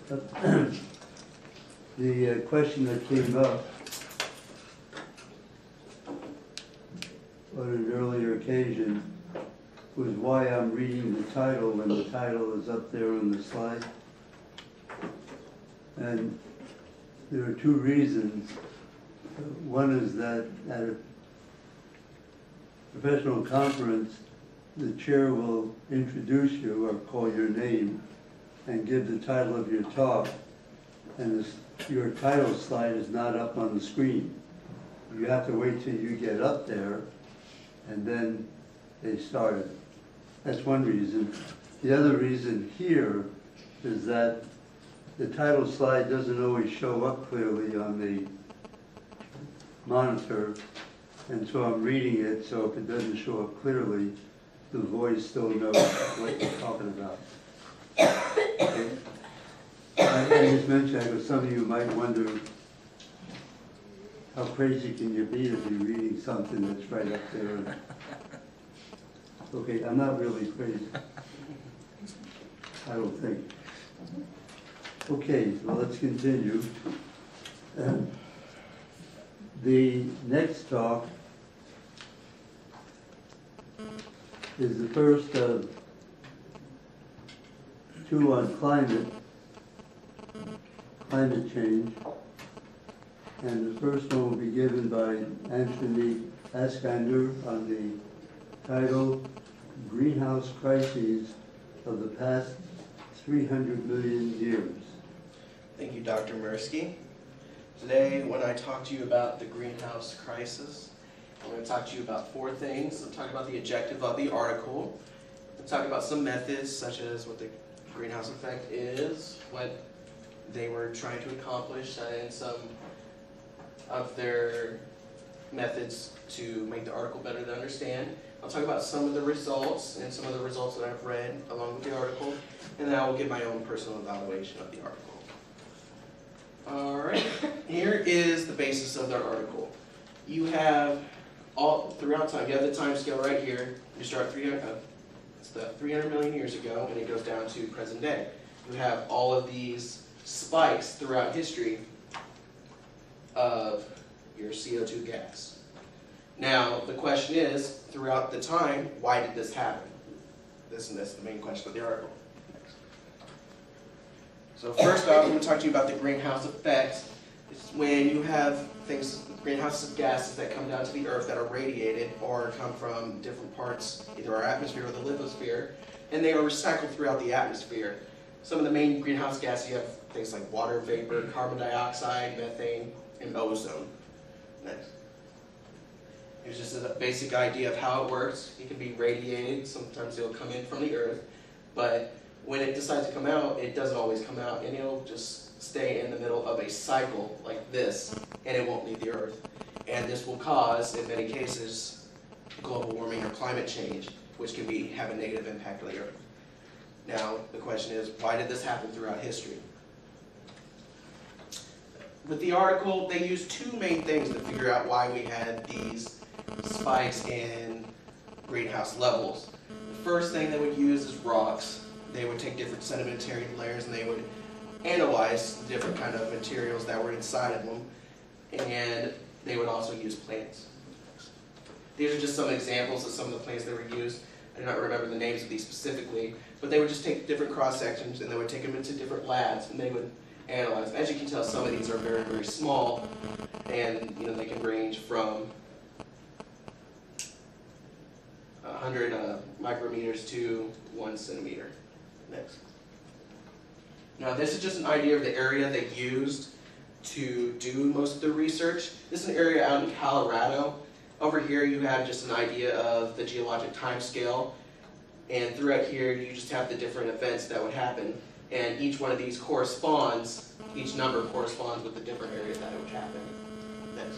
The question that came up on an earlier occasion was why I'm reading the title when the title is up there on the slide. And there are two reasons. One is that at a professional conference, the chair will introduce you or call your name and give the title of your talk, and your title slide is not up on the screen. You have to wait till you get up there, and then they start it. That's one reason. The other reason here is that the title slide doesn't always show up clearly on the monitor, and so I'm reading it, so if it doesn't show up clearly, the voice still knows what you're talking about. Okay. I just mentioned that because some of you might wonder, how crazy can you be to be reading something that's right up there? Okay, I'm not really crazy. I don't think. Okay, well, let's continue. The next talk is the first of two on climate change. And the first one will be given by Anthony Askander on the title, Greenhouse Crises of the Past 300 Million Years. Thank you, Dr. Mirsky. Today, when I talk to you about the greenhouse crisis, I'm going to talk to you about four things. I'll talk about the objective of the article. I'll talk about some methods, such as what the greenhouse effect is, what they were trying to accomplish, and some of their methods to make the article better to understand. I'll talk about some of the results and some of the results that I've read along with the article, and then I will give my own personal evaluation of the article. Alright, here is the basis of their article. You have all throughout time, you have the time scale right here. You start 300 million years ago, and it goes down to present day. You have all of these spikes throughout history of your CO2 gas. Now, the question is, throughout the time, why did this happen? That's the main question of the article. So first off, I'm going to talk to you about the greenhouse effect. It's when you have things, greenhouse gases that come down to the earth that are radiated or come from different parts, either our atmosphere or the lithosphere, and they are recycled throughout the atmosphere. Some of the main greenhouse gases, you have things like water vapor, carbon dioxide, methane, and ozone. Next. Here's just a basic idea of how it works. It can be radiated. Sometimes it'll come in from the earth, but when it decides to come out, it doesn't always come out, and it'll just stay in the middle of a cycle like this, and it won't leave the earth. And this will cause, in many cases, global warming or climate change, which can have a negative impact on the earth. Now, the question is, why did this happen throughout history? With the article, they used two main things to figure out why we had these spikes in greenhouse levels. The first thing they would use is rocks. They would take different sedimentary layers and they would analyze the different kind of materials that were inside of them, and they would also use plants. These are just some examples of some of the plants that were used. I do not remember the names of these specifically, but they would just take different cross sections and they would take them into different labs and they would analyze. As you can tell, some of these are very, very small, and they can range from 100 micrometers to 1 centimeter. Next. Now, this is just an idea of the area they used to do most of the research. This is an area out in Colorado. Over here, you have just an idea of the geologic time scale, and throughout here, you just have the different events that would happen, and each one of these corresponds, each number corresponds with the different areas that it would happen. Next.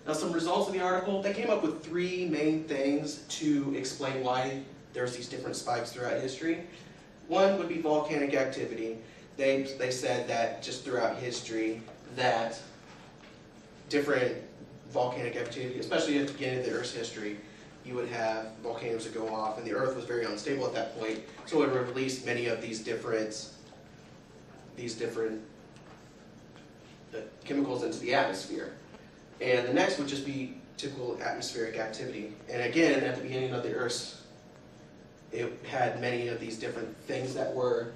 Now, some results of the article, they came up with three main things to explain why there's these different spikes throughout history. One would be volcanic activity. They said that just throughout history that different volcanic activity, especially at the beginning of the Earth's history, you would have volcanoes that go off, and the Earth was very unstable at that point, so it would release many of these different these different chemicals into the atmosphere. And the next would just be typical atmospheric activity. And again, at the beginning of the Earth, it had many of these different things that were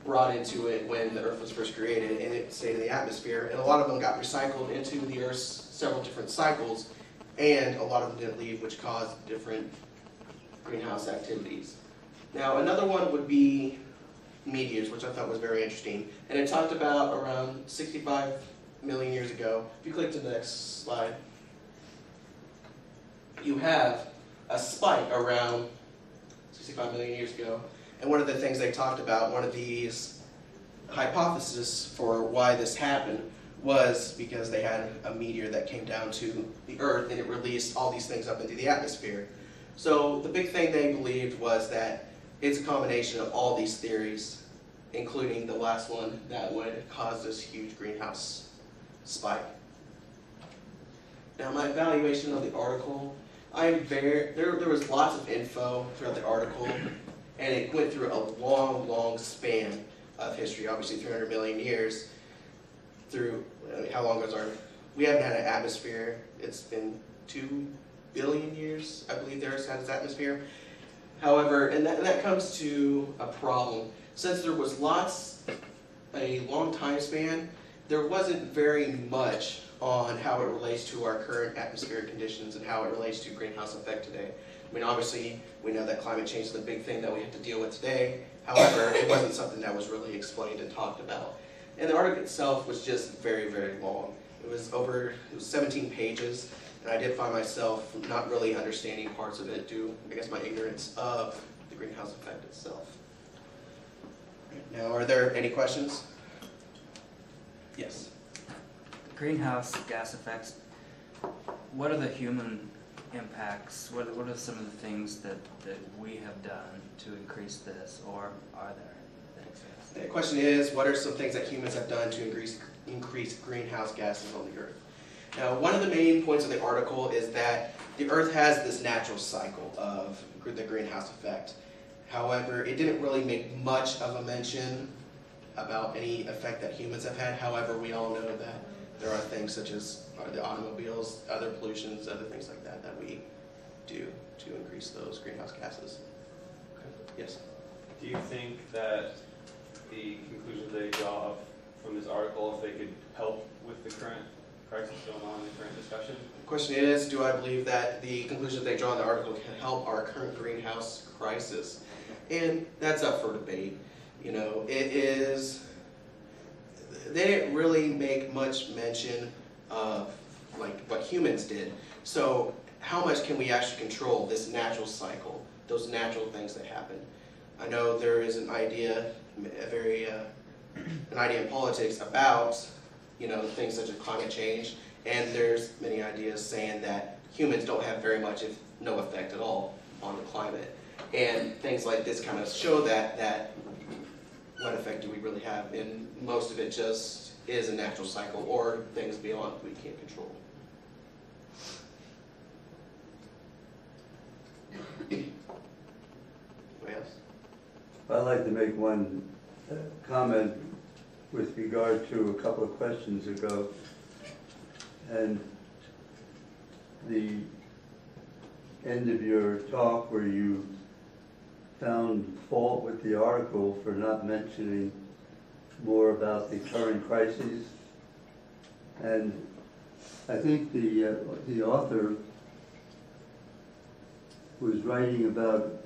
brought into it when the Earth was first created, and it stayed in the atmosphere. And a lot of them got recycled into the Earth's several different cycles, and a lot of them didn't leave, which caused different greenhouse activities. Now, another one would be meteors, which I thought was very interesting. And it talked about around 65 million years ago. If you click to the next slide, you have a spike around 65 million years ago. And one of the things they talked about, one of these hypotheses for why this happened, was because they had a meteor that came down to the Earth and it released all these things up into the atmosphere. So the big thing they believed was that it's a combination of all these theories, including the last one that would cause this huge greenhouse spike. Now, my evaluation of the article, there was lots of info throughout the article, and it went through a long, long span of history, obviously 300 million years, through, how long was we haven't had an atmosphere. It's been 2 billion years, I believe, the Earth has its atmosphere. However, and that comes to a problem. Since there was a long time span, there wasn't very much on how it relates to our current atmospheric conditions and how it relates to greenhouse effect today. I mean, obviously, we know that climate change is the big thing that we have to deal with today. However, it wasn't something that was really explained and talked about. And the article itself was just very, very long. It was 17 pages, and I did find myself not really understanding parts of it due, I guess, my ignorance of the greenhouse effect itself. Now, are there any questions? Yes. Greenhouse gas effects, what are the human impacts? What are some of the things that we have done to increase this, or are there things? The question is, what are some things that humans have done to increase greenhouse gases on the Earth? Now, one of the main points of the article is that the Earth has this natural cycle of the greenhouse effect. However, it didn't really make much of a mention about any effect that humans have had. However, we all know that there are things such as the automobiles, other pollutions, other things like that that we do to increase those greenhouse gases. Okay. Yes? Do you think that the conclusions they draw from this article, if they could help with the current crisis going on in the current discussion? The question is, do I believe that the conclusions they draw in the article can help our current greenhouse crisis? And that's up for debate. You know, they didn't really make much mention of like what humans did. So how much can we actually control this natural cycle, those natural things that happen? I know there is an idea, an idea in politics about, you know, things such as climate change, and there's many ideas saying that humans don't have very much, if no effect at all, on the climate. And things like this kind of show that what effect do we really have, and most of it just is a natural cycle or things beyond we can't control. What else? I'd like to make one comment with regard to a couple of questions ago. And the end of your talk where you found fault with the article for not mentioning more about the current crises. And I think the author was writing about,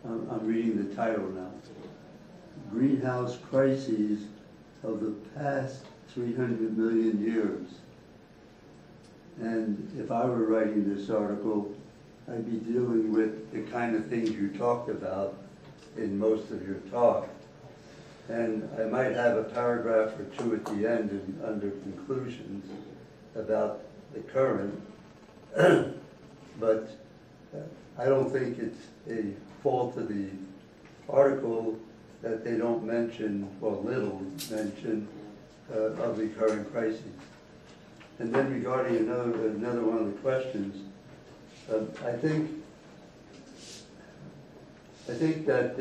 I'm reading the title now, Greenhouse Crises of the Past 300 Million Years. And if I were writing this article, I'd be dealing with the kind of things you talked about in most of your talk. And I might have a paragraph or two at the end and under conclusions about the current, but I don't think it's a fault of the article that they don't mention, or little mention, of the current crises. And then regarding another one of the questions, I think that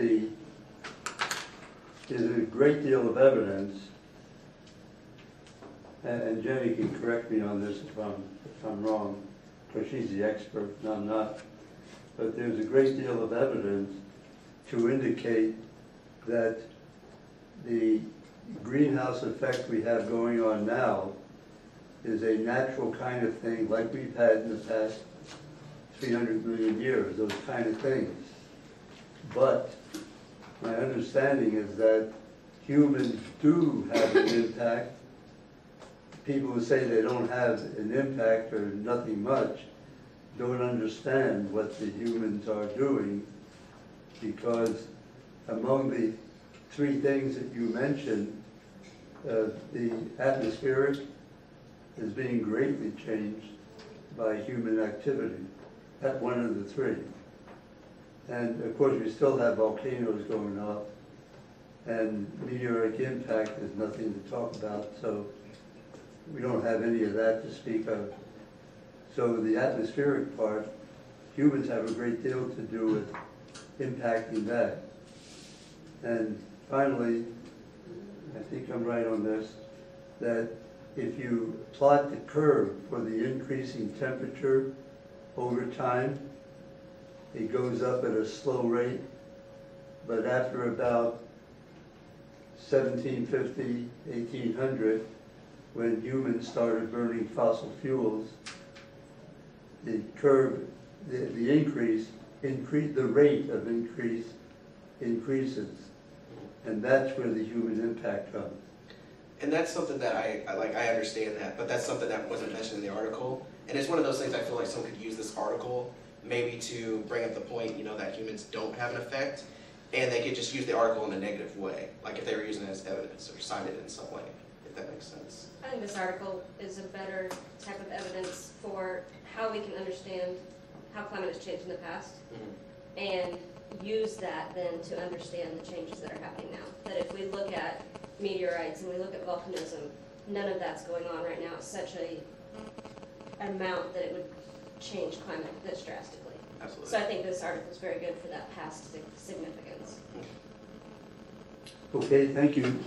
there's a great deal of evidence, and Jenny can correct me on this if I'm wrong, because she's the expert and I'm not, but there's a great deal of evidence to indicate that the greenhouse effect we have going on now is a natural kind of thing like we've had in the past 300 million years, those kind of things. But my understanding is that humans do have an impact. People who say they don't have an impact or nothing much don't understand what the humans are doing, because among the three things that you mentioned, the atmospheric is being greatly changed by human activity. That's one of the three. And of course, we still have volcanoes going off, and meteoric impact is nothing to talk about, so we don't have any of that to speak of. So the atmospheric part, humans have a great deal to do with impacting that. And finally, I think I'm right on this, that if you plot the curve for the increasing temperature over time, it goes up at a slow rate, but after about 1750, 1800, when humans started burning fossil fuels, the curve, the increase, the rate of increase increases. And that's where the human impact comes. And that's something that I understand that, but that's something that wasn't mentioned in the article. And it's one of those things I feel like someone could use this article maybe to bring up the point, you know, that humans don't have an effect, and they could just use the article in a negative way, like if they were using it as evidence or cited it in some way, if that makes sense. I think this article is a better type of evidence for how we can understand how climate has changed in the past, and use that then to understand the changes that are happening now. That if we look at meteorites and we look at volcanism, none of that's going on right now at such a amount that it would change climate this drastically. Absolutely. So I think this article is very good for that past significance. Okay, thank you.